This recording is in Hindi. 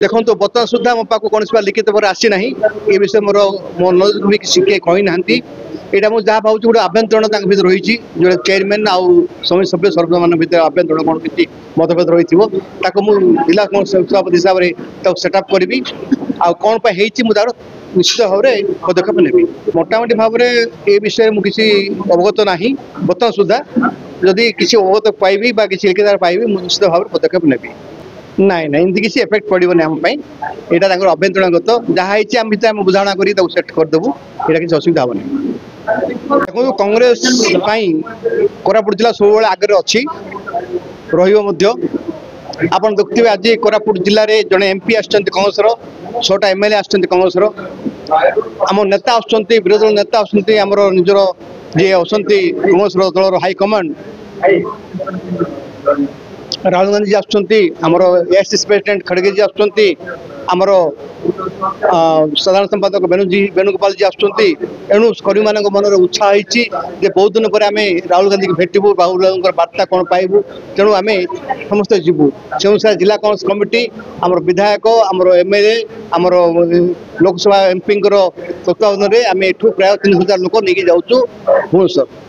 देखो तो बर्तमान सुधा मो पाक कौन लिखित भाव आसी ना ये विषय मोर मो नजर भी किसी किए कही ना यहाँ मुझे जहाँ पाँच गोटे आभ्यंतरण भर रही जो चेयरमैन आउ समिति सभ्य सर्व मान भर आभ्यंतरण कौन किसी मतभेद रही जिला सभापति हिसाब से सेटअप करी आ कौन मुझे निश्चित भाव में पदक्षेप नेबी मोटामोटी भाव में ये विषय मुझे अवगत ना बर्तमान सुधा जदि किसी अवगत पाइबी किसी लिखित पाइबी निश्चित भाव में पदक्षेप नेबी नाई ना इमती किसी एफेक्ट पड़ोनी आम यहाँ अभ्यंतरणगत जहाँ आम भितर आम बुझाणा कर सेट करदेबू यहाँ किसी असुविधा हेनी देखो कांग्रेस कोरापुट जिला सब आगे अच्छी आप देखते आज कोरापुट जिले में जड़े एमपी कांग्रेस 6टा एमएलए कांग्रेस आम नेता आसुच्च विरोधी दल नेता आमर निजर जी अच्छा कांग्रेस दलर हाईकमांड राहुल गांधी जी आमर एआईसीसी प्रेसिडेंट खड़गे जी आमर साधारण संपादक वेणुगोपाल जी एणु कर्मी मान मन उत्साह होती बहुत दिन पर आम राहुल गांधी को भेटू राहुल गांधी बार्ता कौन पाइबू तेणु आम समस्त जीवु से अनुसार जिला कांग्रेस कमिटी आमर विधायक आमर एमएलए आमर लोकसभा एमपी तत्वावधान में आम एठू प्राय 3000 लोक नहीं जाऊँ भुवनेश्वर।